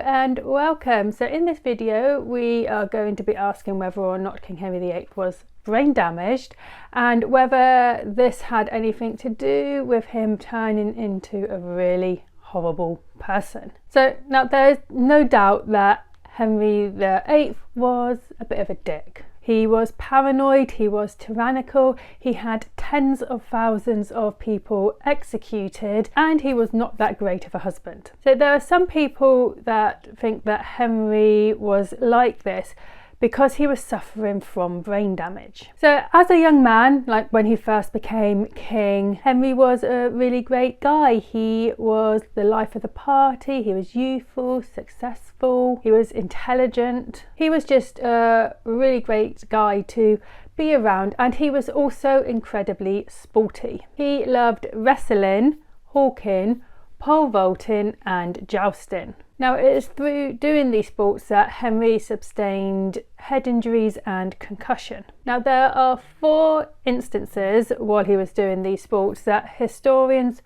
and welcome. So in this video we are going to be asking whether or not King Henry VIII was brain damaged and whether this had anything to do with him turning into a really horrible person. So now there's no doubt that Henry VIII was a bit of a dick. He was paranoid, he was tyrannical, he had tens of thousands of people executed, and he was not that great of a husband. So there are some people that think that Henry was like this because he was suffering from brain damage. So as a young man, like when he first became king, Henry was a really great guy. He was the life of the party, he was youthful, successful, he was intelligent. He was just a really great guy to be around, and he was also incredibly sporty. He loved wrestling, hawking, pole vaulting and jousting. Now it is through doing these sports that Henry sustained head injuries and concussion. Now there are 4 instances while he was doing these sports that historians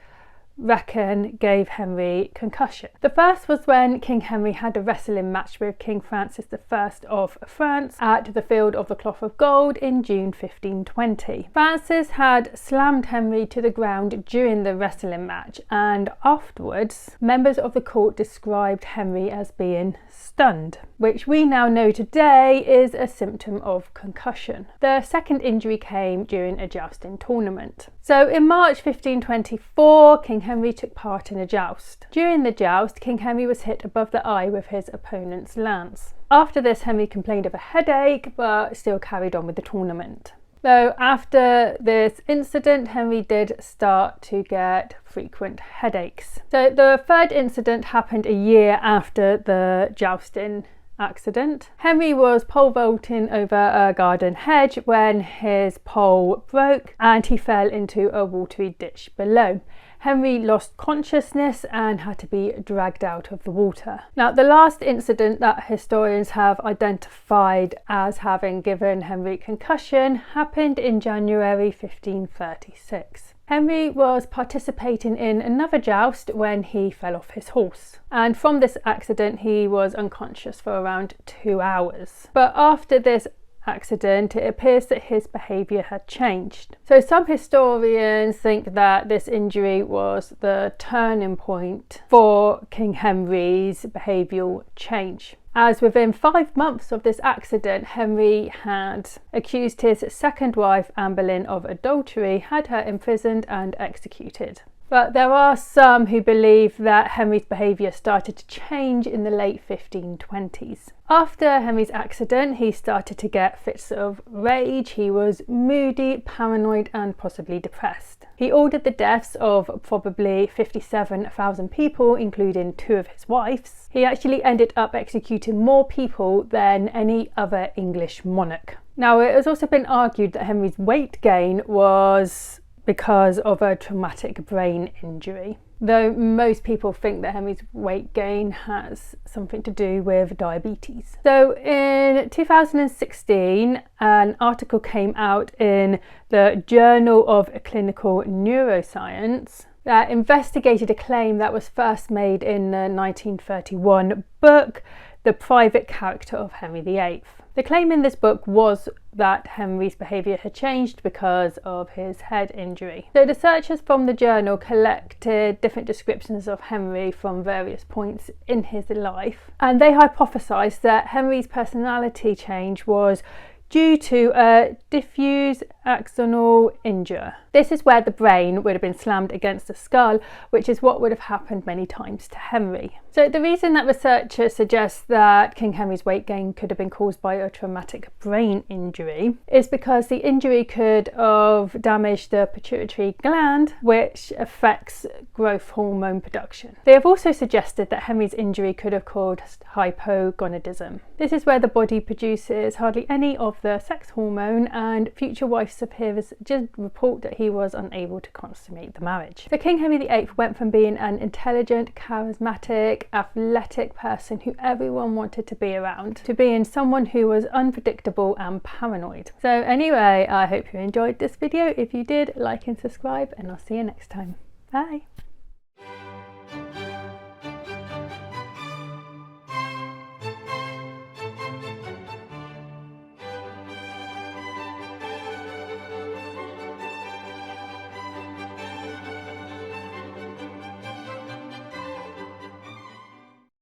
reckon gave Henry concussion. The first was when King Henry had a wrestling match with King Francis I of France at the Field of the Cloth of Gold in June 1520. Francis had slammed Henry to the ground during the wrestling match, and afterwards members of the court described Henry as being stunned, which we now know today is a symptom of concussion. The second injury came during a jousting tournament. So in March 1524, King Henry took part in a joust. During the joust, King Henry was hit above the eye with his opponent's lance. After this, Henry complained of a headache, but still carried on with the tournament. Though after this incident, Henry did start to get frequent headaches. So the third incident happened a year after the jousting accident. Henry was pole vaulting over a garden hedge when his pole broke and he fell into a watery ditch below. Henry lost consciousness and had to be dragged out of the water. Now, the last incident that historians have identified as having given Henry concussion happened in January 1536. Henry was participating in another joust when he fell off his horse, and from this accident he was unconscious for around 2 hours. But after this accident, it appears that his behaviour had changed. So some historians think that this injury was the turning point for King Henry's behavioural change, as within 5 months of this accident, Henry had accused his second wife, Anne Boleyn, of adultery, had her imprisoned and executed. But there are some who believe that Henry's behaviour started to change in the late 1520s. After Henry's accident, he started to get fits of rage. He was moody, paranoid and possibly depressed. He ordered the deaths of probably 57,000 people, including 2 of his wives. He actually ended up executing more people than any other English monarch. Now, it has also been argued that Henry's weight gain was because of a traumatic brain injury, though most people think that Henry's weight gain has something to do with diabetes. So in 2016, an article came out in the Journal of Clinical Neuroscience that investigated a claim that was first made in the 1931 book, The Private Character of Henry VIII. The claim in this book was that Henry's behaviour had changed because of his head injury. So the researchers from the journal collected different descriptions of Henry from various points in his life, and they hypothesised that Henry's personality change was due to a diffuse axonal injury. This is where the brain would have been slammed against the skull, which is what would have happened many times to Henry. So the reason that researchers suggest that King Henry's weight gain could have been caused by a traumatic brain injury is because the injury could have damaged the pituitary gland, which affects growth hormone production. They have also suggested that Henry's injury could have caused hypogonadism. This is where the body produces hardly any of the sex hormone, and future wife superiors just report that he was unable to consummate the marriage. So King Henry VIII went from being an intelligent, charismatic, athletic person who everyone wanted to be around to being someone who was unpredictable and paranoid. So anyway, I hope you enjoyed this video. If you did, like and subscribe, and I'll see you next time. Bye.